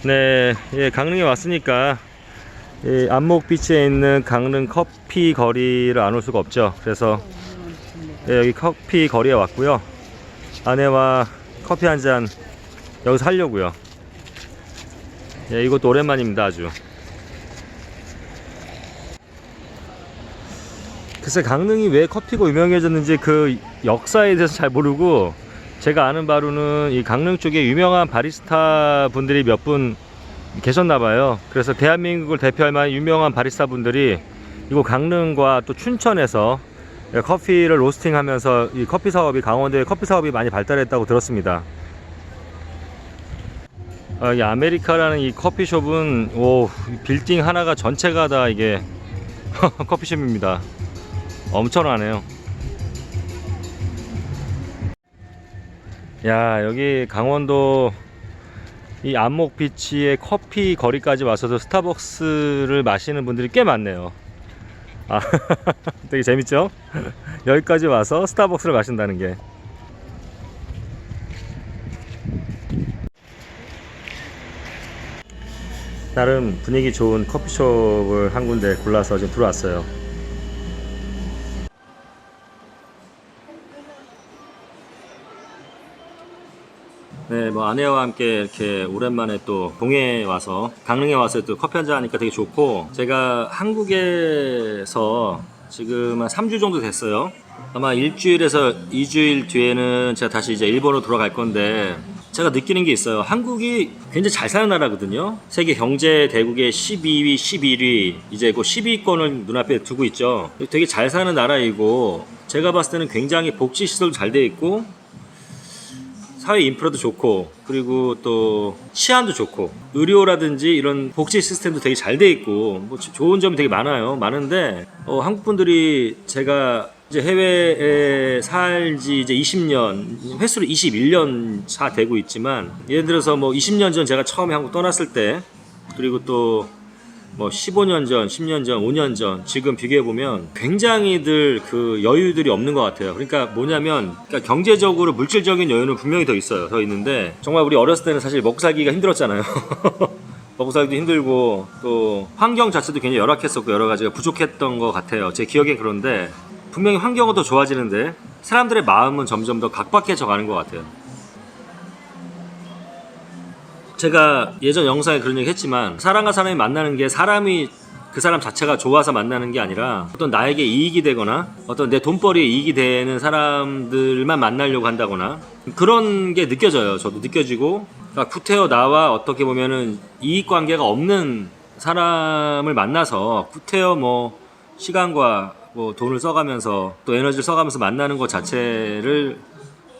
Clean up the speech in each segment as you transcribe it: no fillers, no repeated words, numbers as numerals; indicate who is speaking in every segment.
Speaker 1: 네, 예, 강릉에 왔으니까 이 안목비치에 있는 강릉 커피 거리를 안 올 수가 없죠. 그래서 예, 여기 커피 거리에 왔고요. 아내와 커피 한 잔 여기서 하려고요. 예, 이것도 오랜만입니다. 아주. 글쎄, 강릉이 왜 커피가 유명해졌는지 그 역사에 대해서 잘 모르고, 제가 아는 바로는 이 강릉 쪽에 유명한 바리스타 분들이 몇 분 계셨나봐요. 그래서 대한민국을 대표할 만한 유명한 바리스타 분들이 이곳 강릉과 또 춘천에서 커피를 로스팅 하면서 이 커피 사업이, 강원도의 커피 사업이 많이 발달했다고 들었습니다. 이 아메리카라는 이 커피숍은, 오, 빌딩 하나가 전체가 다 이게 커피숍입니다. 엄청나네요. 야, 여기 강원도 이 안목비치의 커피 거리까지 와서도 스타벅스를 마시는 분들이 꽤 많네요. 아, 되게 재밌죠? 여기까지 와서 스타벅스를 마신다는 게. 나름 분위기 좋은 커피숍을 한 군데 골라서 지금 들어왔어요. 네, 뭐 아내와 함께 이렇게 오랜만에 또 동해에 와서, 강릉에 와서 또 커피 한잔 하니까 되게 좋고, 제가 한국에서 지금 한 3주 정도 됐어요. 아마 일주일에서 2주일 뒤에는 제가 다시 이제 일본으로 돌아갈 건데, 제가 느끼는 게 있어요. 한국이 굉장히 잘 사는 나라거든요. 세계 경제 대국의 12위, 11위, 이제 그 10위권을 눈앞에 두고 있죠. 되게 잘 사는 나라이고, 제가 봤을 때는 굉장히 복지 시설도 잘 돼 있고, 사회 인프라도 좋고, 그리고 또 치안도 좋고, 의료라든지 이런 복지 시스템도 되게 잘 돼 있고, 뭐 좋은 점이 되게 많은데, 한국 분들이, 제가 이제 해외에 살지 이제 20년, 횟수로 21년 차 되고 있지만, 예를 들어서 뭐 20년 전 제가 처음에 한국 떠났을 때, 그리고 또 뭐 15년 전, 10년 전, 5년 전 지금 비교해보면 굉장히들 그 여유들이 없는 것 같아요. 그러니까 뭐냐면, 그러니까 경제적으로 물질적인 여유는 분명히 더 있어요. 더 있는데, 정말 우리 어렸을 때는 사실 먹고 살기가 힘들었잖아요. 먹고 살기도 힘들고, 또 환경 자체도 굉장히 열악했었고, 여러 가지가 부족했던 것 같아요. 제 기억엔. 그런데 분명히 환경은 더 좋아지는데 사람들의 마음은 점점 더 각박해져 가는 것 같아요. 제가 예전 영상에 그런 얘기 했지만, 사람과 사람이 만나는 게 사람이 그 사람 자체가 좋아서 만나는 게 아니라, 어떤 나에게 이익이 되거나 어떤 내 돈벌이에 이익이 되는 사람들만 만나려고 한다거나, 그런 게 느껴져요. 저도 느껴지고, 그러니까 구태여 나와 어떻게 보면은 이익관계가 없는 사람을 만나서 구태여 뭐 시간과 뭐 돈을 써가면서 또 에너지를 써가면서 만나는 것 자체를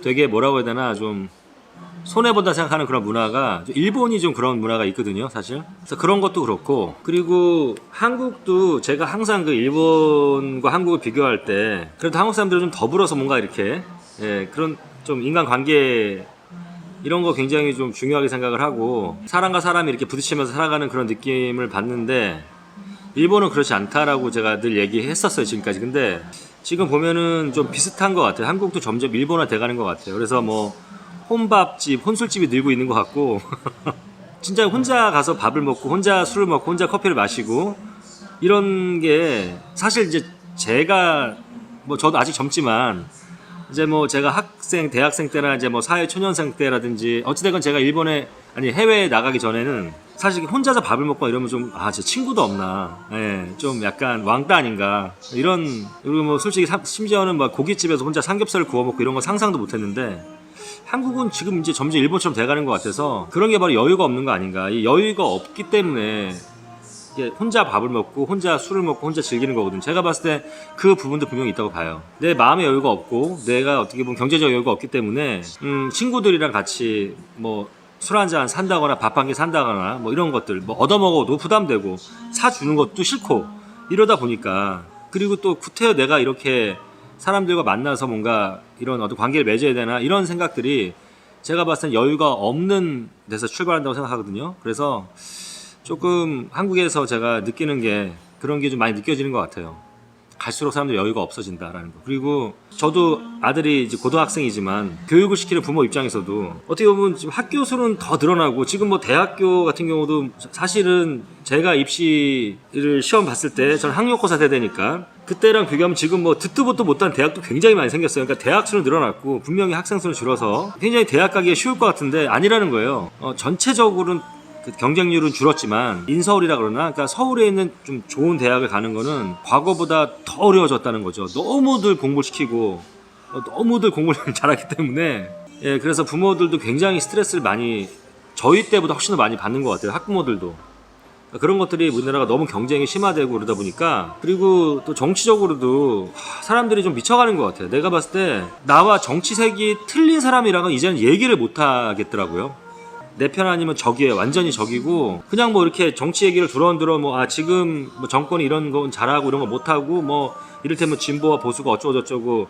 Speaker 1: 되게 뭐라고 해야 되나, 좀 손해본다 생각하는 그런 문화가, 일본이 좀 그런 문화가 있거든요, 사실. 그래서 그런 것도 그렇고, 그리고 한국도 제가 항상 그 일본과 한국을 비교할 때, 그래도 한국 사람들은 좀 더불어서 뭔가 이렇게, 예, 그런 좀 인간관계 이런 거 굉장히 좀 중요하게 생각을 하고, 사람과 사람이 이렇게 부딪히면서 살아가는 그런 느낌을 받는데, 일본은 그렇지 않다라고 제가 늘 얘기했었어요, 지금까지. 근데 지금 보면은 좀 비슷한 것 같아요. 한국도 점점 일본화 돼가는 것 같아요. 그래서 뭐 혼밥집, 혼술집이 늘고 있는 것 같고, 진짜 혼자 가서 밥을 먹고, 혼자 술을 먹고, 혼자 커피를 마시고, 이런 게 사실 이제 제가 뭐 저도 아직 젊지만, 이제 뭐 제가 학생, 대학생 때나 이제 뭐 사회 초년생 때라든지, 어찌됐건 제가 일본에, 아니 해외에 나가기 전에는 사실 혼자서 밥을 먹고 이러면 좀, 제 친구도 없나, 예, 좀 약간 왕따 아닌가, 이런. 그리고 뭐 솔직히 심지어는 막 고깃집에서 혼자 삼겹살을 구워 먹고 이런 거 상상도 못 했는데, 한국은 지금 이제 점점 일본처럼 돼가는 것 같아서, 그런 게 바로 여유가 없는 거 아닌가. 이 여유가 없기 때문에 혼자 밥을 먹고 혼자 술을 먹고 혼자 즐기는 거거든요. 제가 봤을 때 그 부분도 분명히 있다고 봐요. 내 마음의 여유가 없고, 내가 어떻게 보면 경제적 여유가 없기 때문에 친구들이랑 같이 뭐 술 한잔 산다거나 밥 한 개 산다거나 뭐 이런 것들 뭐 얻어먹어도 부담되고, 사주는 것도 싫고, 이러다 보니까, 그리고 또 구태여 내가 이렇게 사람들과 만나서 뭔가 이런 어떤 관계를 맺어야 되나, 이런 생각들이 제가 봤을 땐 여유가 없는 데서 출발한다고 생각하거든요. 그래서 조금 한국에서 제가 느끼는 게, 그런 게 좀 많이 느껴지는 것 같아요. 갈수록 사람들 여유가 없어진다라는 거. 그리고 저도 아들이 이제 고등학생이지만 교육을 시키는 부모 입장에서도 어떻게 보면 지금 학교 수는 더 늘어나고 지금 뭐 대학교 같은 경우도 사실은 제가 입시를 시험 봤을 때 저는 학력고사 세대니까 그때랑 비교하면 지금 뭐 듣도 보도 못한 대학도 굉장히 많이 생겼어요. 그러니까 대학 수는 늘어났고 분명히 학생 수는 줄어서 굉장히 대학 가기가 쉬울 것 같은데 아니라는 거예요. 전체적으로는 그 경쟁률은 줄었지만 인서울이라 그러나 그러니까 서울에 있는 좀 좋은 대학을 가는 거는 과거보다 더 어려워졌다는 거죠. 너무들 공부를 시키고 너무들 공부를 잘하기 때문에 예, 그래서 부모들도 굉장히 스트레스를 많이 저희 때보다 훨씬 더 많이 받는 것 같아요. 학부모들도. 그런 것들이 우리나라가 너무 경쟁이 심화되고 그러다 보니까 그리고 또 정치적으로도 사람들이 좀 미쳐가는 것 같아요. 내가 봤을 때 나와 정치색이 틀린 사람이랑은 이제는 얘기를 못 하겠더라고요. 내 편 아니면 적이에요. 완전히 적이고 그냥 뭐 이렇게 정치 얘기를 두런두런 뭐 지금 뭐 정권이 이런 건 잘하고 이런 거 못하고 뭐 이를테면 진보와 보수가 어쩌고 저쩌고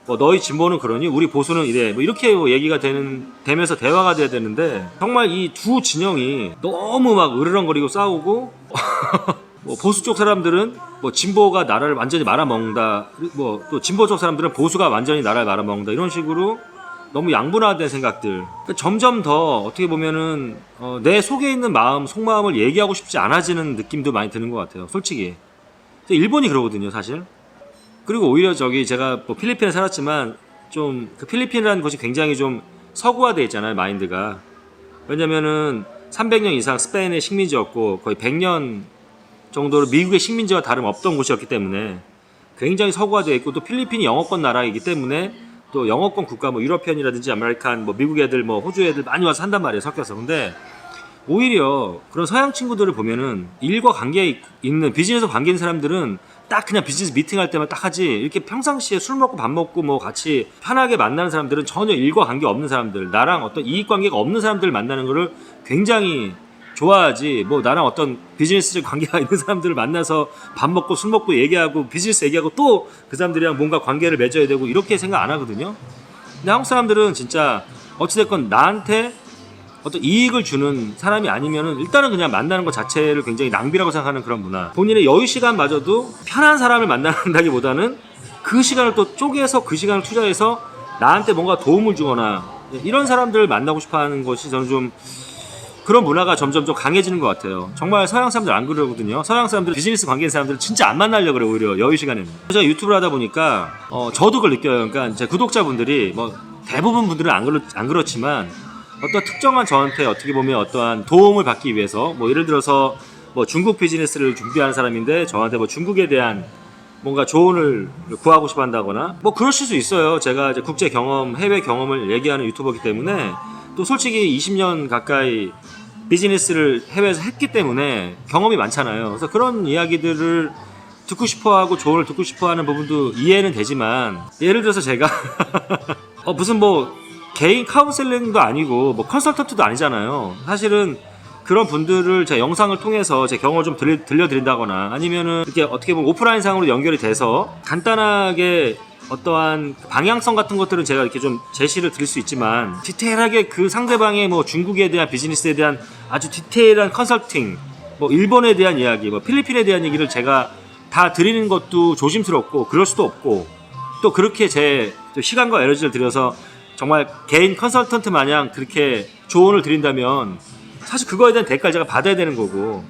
Speaker 1: 뭐 너희 진보는 그러니 우리 보수는 이래 뭐 이렇게 뭐 얘기가 되면서 대화가 돼야 되는데 정말 이 두 진영이 너무 막 으르렁거리고 싸우고 뭐 보수 쪽 사람들은 뭐 진보가 나라를 완전히 말아먹는다 뭐 또 진보 쪽 사람들은 보수가 완전히 나라를 말아먹는다 이런 식으로 너무 양분화된 생각들. 그러니까 점점 더 어떻게 보면은 내 속에 있는 마음, 속마음을 얘기하고 싶지 않아지는 느낌도 많이 드는 것 같아요. 솔직히. 일본이 그러거든요, 사실. 그리고 오히려 제가 뭐 필리핀에 살았지만 좀 그 필리핀이라는 곳이 굉장히 좀 서구화돼 있잖아요, 마인드가. 왜냐면은 300년 이상 스페인의 식민지였고 거의 100년 정도로 미국의 식민지와 다름없던 곳이었기 때문에 굉장히 서구화되어 있고 또 필리핀이 영어권 나라이기 때문에 또 영어권 국가 뭐 유러피언이라든지 아메리칸 뭐 미국 애들 뭐 호주 애들 많이 와서 산단 말이에요. 섞여서. 근데 오히려 그런 서양 친구들을 보면은 일과 관계 있는 비즈니스 관계 있는 사람들은 딱 그냥 비즈니스 미팅 할 때만 딱 하지 이렇게 평상시에 술 먹고 밥 먹고 뭐 같이 편하게 만나는 사람들은 전혀 일과 관계 없는 사람들 나랑 어떤 이익 관계가 없는 사람들을 만나는 거를 굉장히 좋아하지 뭐 나랑 어떤 비즈니스적 관계가 있는 사람들을 만나서 밥 먹고 술 먹고 얘기하고 비즈니스 얘기하고 또 그 사람들이랑 뭔가 관계를 맺어야 되고 이렇게 생각 안 하거든요. 근데 한국 사람들은 진짜 어찌됐건 나한테 어떤 이익을 주는 사람이 아니면은 일단은 그냥 만나는 것 자체를 굉장히 낭비라고 생각하는 그런 문화. 본인의 여유 시간마저도 편한 사람을 만난다기보다는 그 시간을 또 쪼개서 그 시간을 투자해서 나한테 뭔가 도움을 주거나 이런 사람들을 만나고 싶어하는 것이 저는 좀 그런 문화가 점점 좀 강해지는 것 같아요. 정말 서양 사람들 안 그러거든요. 서양 사람들 비즈니스 관계인 사람들은 진짜 안 만나려고 그래요. 오히려 여유 시간에는. 제가 유튜브를 하다 보니까 저도 그걸 느껴요. 그러니까 제 구독자분들이 뭐 대부분 분들은 안 그렇지만 어떤 특정한 저한테 어떻게 보면 어떠한 도움을 받기 위해서 뭐 예를 들어서 뭐 중국 비즈니스를 준비하는 사람인데 저한테 뭐 중국에 대한 뭔가 조언을 구하고 싶어 한다거나 뭐 그러실 수 있어요. 제가 이제 국제 경험, 해외 경험을 얘기하는 유튜버이기 때문에 또 솔직히 20년 가까이 비즈니스를 해외에서 했기 때문에 경험이 많잖아요. 그래서 그런 이야기들을 듣고 싶어하고 조언을 듣고 싶어하는 부분도 이해는 되지만 예를 들어서 제가 무슨 뭐 개인 카운셀링도 아니고 뭐 컨설턴트도 아니잖아요. 사실은 그런 분들을 제 영상을 통해서 제 경험을 좀 들려드린다거나 아니면은 이렇게 어떻게 보면 오프라인상으로 연결이 돼서 간단하게 어떠한 방향성 같은 것들은 제가 이렇게 좀 제시를 드릴 수 있지만 디테일하게 그 상대방의 뭐 중국에 대한 비즈니스에 대한 아주 디테일한 컨설팅 뭐 일본에 대한 이야기 뭐 필리핀에 대한 얘기를 제가 다 드리는 것도 조심스럽고 그럴 수도 없고 또 그렇게 제 시간과 에너지를 들여서 정말 개인 컨설턴트 마냥 그렇게 조언을 드린다면 사실 그거에 대한 대가를 제가 받아야 되는 거고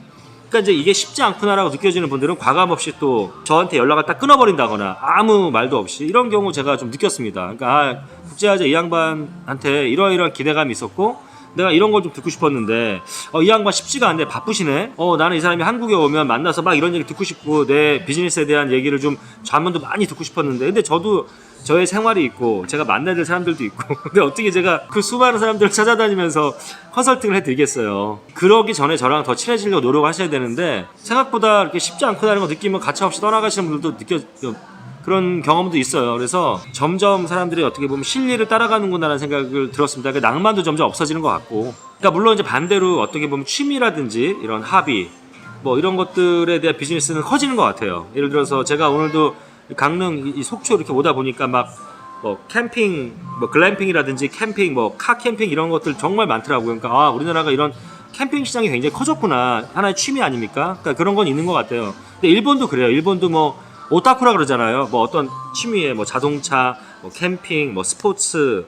Speaker 1: 그러니까 이제 이게 쉽지 않구나라고 느껴지는 분들은 과감 없이 또 저한테 연락을 딱 끊어버린다거나 아무 말도 없이 이런 경우 제가 좀 느꼈습니다. 그러니까 국제화재 이 양반한테 이러이러한 기대감이 있었고 내가 이런 걸 좀 듣고 싶었는데 이 양반 쉽지가 않네 바쁘시네 나는 이 사람이 한국에 오면 만나서 막 이런 얘기 듣고 싶고 내 비즈니스에 대한 얘기를 좀 자문도 많이 듣고 싶었는데 근데 저도 저의 생활이 있고 제가 만나야 될 사람들도 있고 근데 어떻게 제가 그 수많은 사람들을 찾아다니면서 컨설팅을 해드리겠어요. 그러기 전에 저랑 더 친해지려고 노력하셔야 되는데 생각보다 이렇게 쉽지 않구나라는 거 느끼면 가차없이 떠나가시는 분들도 그런 경험도 있어요. 그래서 점점 사람들이 어떻게 보면 실리를 따라가는구나라는 생각을 들었습니다. 그 낭만도 점점 없어지는 것 같고 그러니까 물론 이제 반대로 어떻게 보면 취미라든지 이런 합의 뭐 이런 것들에 대한 비즈니스는 커지는 것 같아요. 예를 들어서 제가 오늘도 강릉 이 속초 이렇게 오다 보니까 막 뭐 캠핑, 뭐 글램핑이라든지 캠핑, 뭐 카 캠핑 이런 것들 정말 많더라고요. 그러니까 우리나라가 이런 캠핑 시장이 굉장히 커졌구나. 하나의 취미 아닙니까? 그러니까 그런 건 있는 것 같아요. 근데 일본도 그래요. 일본도 뭐 오타쿠라 그러잖아요. 뭐 어떤 취미에 뭐 자동차, 뭐 캠핑, 뭐 스포츠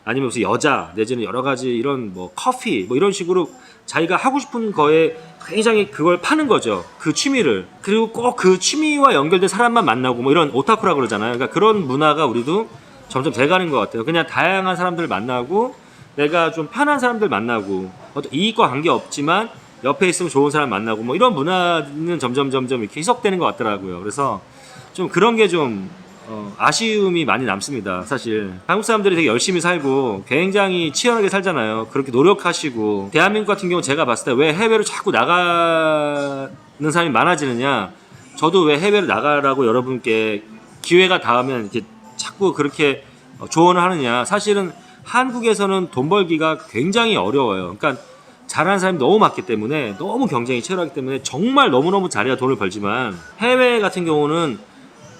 Speaker 1: 아니면 무슨 여자 내지는 여러 가지 이런 뭐 커피 뭐 이런 식으로 자기가 하고 싶은 거에 굉장히 그걸 파는 거죠. 그 취미를. 그리고 꼭 그 취미와 연결된 사람만 만나고 뭐 이런 오타쿠라 그러잖아요. 그러니까 그런 문화가 우리도 점점 돼가는 것 같아요. 그냥 다양한 사람들 만나고 내가 좀 편한 사람들 만나고 어떤 이익과 관계 없지만 옆에 있으면 좋은 사람 만나고 뭐 이런 문화는 점점 이렇게 희석되는 것 같더라고요. 그래서 좀 그런 게 좀 아쉬움이 많이 남습니다. 사실 한국 사람들이 되게 열심히 살고 굉장히 치열하게 살잖아요. 그렇게 노력하시고 대한민국 같은 경우 제가 봤을 때 왜 해외로 자꾸 나가는 사람이 많아지느냐, 저도 왜 해외로 나가라고 여러분께 기회가 닿으면 이렇게 자꾸 그렇게 조언을 하느냐. 사실은 한국에서는 돈 벌기가 굉장히 어려워요. 그러니까 잘하는 사람이 너무 많기 때문에, 너무 경쟁이 치열하기 때문에 정말 너무너무 잘해야 돈을 벌지만 해외 같은 경우는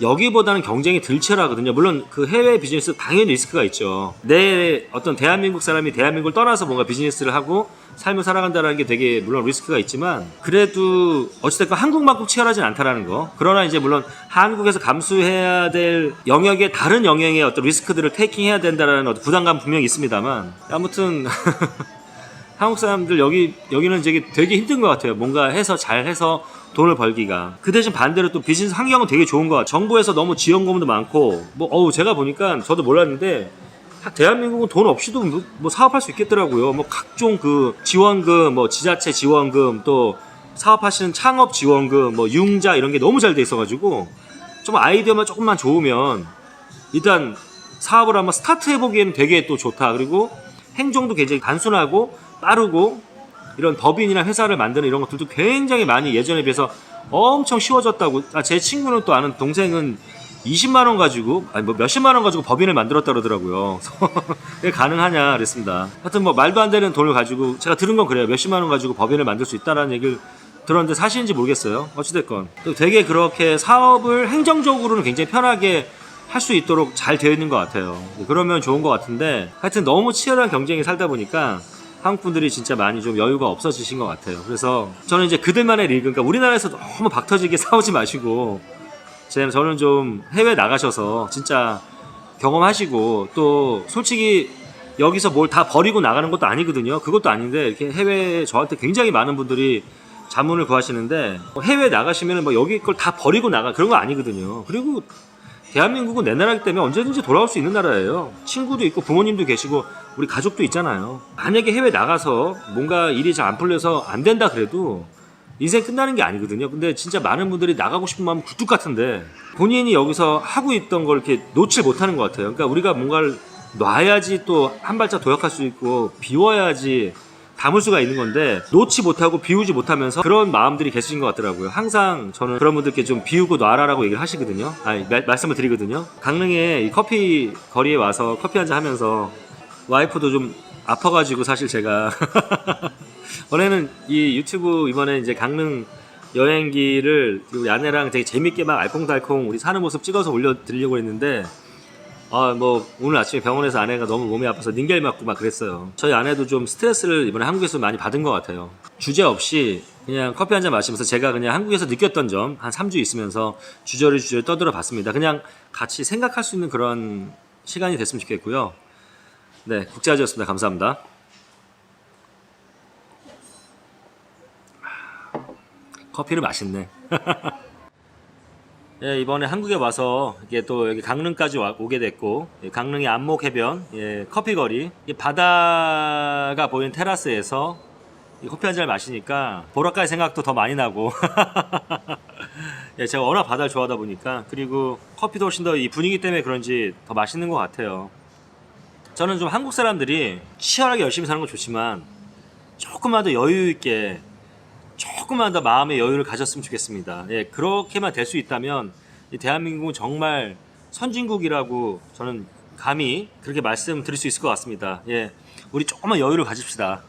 Speaker 1: 여기보다는 경쟁이 덜 치열하거든요. 물론 그 해외 비즈니스 당연히 리스크가 있죠. 내 어떤 대한민국 사람이 대한민국을 떠나서 뭔가 비즈니스를 하고 삶을 살아간다는 게 되게 물론 리스크가 있지만 그래도 어찌됐건 한국만큼 치열하진 않다라는 거. 그러나 이제 물론 한국에서 감수해야 될 영역의 다른 영역의 어떤 리스크들을 테이킹해야 된다라는 어떤 부담감 분명히 있습니다만 아무튼 한국 사람들 여기는 되게 힘든 것 같아요. 뭔가 해서 잘해서 돈을 벌기가. 그 대신 반대로 또 비즈니스 환경은 되게 좋은 것 같아요. 정부에서 너무 지원금도 많고 제가 보니까 저도 몰랐는데 대한민국은 돈 없이도 뭐 사업할 수 있겠더라고요. 뭐 각종 그 지원금, 뭐 지자체 지원금, 또 사업하시는 창업 지원금, 뭐 융자 이런 게 너무 잘 돼 있어가지고 좀 아이디어만 조금만 좋으면 일단 사업을 한번 스타트 해보기에는 되게 또 좋다. 그리고 행정도 굉장히 단순하고 빠르고 이런 법인이나 회사를 만드는 이런 것들도 굉장히 많이 예전에 비해서 엄청 쉬워졌다고. 제 친구는 또 아는 동생은 20만 원 가지고 뭐 몇십만 원 가지고 법인을 만들었다 그러더라고요. 왜 가능하냐 그랬습니다. 하여튼 뭐 말도 안 되는 돈을 가지고, 제가 들은 건 그래요. 몇십만 원 가지고 법인을 만들 수 있다라는 얘기를 들었는데 사실인지 모르겠어요. 어찌됐건 또 되게 그렇게 사업을 행정적으로는 굉장히 편하게 할 수 있도록 잘 되어 있는 것 같아요. 그러면 좋은 것 같은데 하여튼 너무 치열한 경쟁에 살다 보니까 한국 분들이 진짜 많이 좀 여유가 없어지신 것 같아요. 그래서 저는 이제 그들만의 리그, 그러니까 우리나라에서 너무 박터지게 싸우지 마시고 저는 좀 해외 나가셔서 진짜 경험하시고, 또 솔직히 여기서 뭘 다 버리고 나가는 것도 아니거든요. 그것도 아닌데 이렇게 해외에 저한테 굉장히 많은 분들이 자문을 구하시는데 해외 나가시면 뭐 여기 걸 다 버리고 나가 그런 거 아니거든요. 그리고 대한민국은 내 나라이기 때문에 언제든지 돌아올 수 있는 나라예요. 친구도 있고 부모님도 계시고 우리 가족도 있잖아요. 만약에 해외 나가서 뭔가 일이 잘 안 풀려서 안 된다 그래도 인생 끝나는 게 아니거든요. 근데 진짜 많은 분들이 나가고 싶은 마음은 굴뚝 같은데 본인이 여기서 하고 있던 걸 이렇게 놓질 못하는 것 같아요. 그러니까 우리가 뭔가를 놔야지 또 한 발짝 도약할 수 있고 비워야지 담을 수가 있는 건데 놓지 못하고 비우지 못하면서 그런 마음들이 계신 것 같더라고요. 항상 저는 그런 분들께 좀 비우고 놔라라고 얘기를 하시거든요. 말씀을 드리거든요. 강릉에 이 커피 거리에 와서 커피 한잔 하면서 와이프도 좀 아파가지고 사실 제가 원래는 이 유튜브 이번에 이제 강릉 여행기를 우리 아내랑 되게 재밌게 막 알콩달콩 우리 사는 모습 찍어서 올려드리려고 했는데 뭐 오늘 아침에 병원에서 아내가 너무 몸이 아파서 닌겔 맞고 막 그랬어요. 저희 아내도 좀 스트레스를 이번에 한국에서 많이 받은 것 같아요. 주제 없이 그냥 커피 한잔 마시면서 제가 그냥 한국에서 느꼈던 점 한 3주 있으면서 주저리 떠들어 봤습니다. 그냥 같이 생각할 수 있는 그런 시간이 됐으면 좋겠고요. 네, 국제아지였습니다. 감사합니다. 커피를 맛있네. 예, 이번에 한국에 와서 이게 또 여기 강릉까지 오게 됐고, 강릉의 안목해변 커피거리, 바다가 보이는 테라스에서 커피 한 잔을 마시니까 보라카이 생각도 더 많이 나고 제가 워낙 바다를 좋아하다 보니까, 그리고 커피도 훨씬 더 이 분위기 때문에 그런지 더 맛있는 것 같아요. 저는 좀 한국 사람들이 치열하게 열심히 사는 건 좋지만 조금만 더 여유 있게, 조금만 더 마음의 여유를 가졌으면 좋겠습니다. 그렇게만 될 수 있다면 이 대한민국은 정말 선진국이라고 저는 감히 그렇게 말씀드릴 수 있을 것 같습니다. 우리 조금만 여유를 가집시다.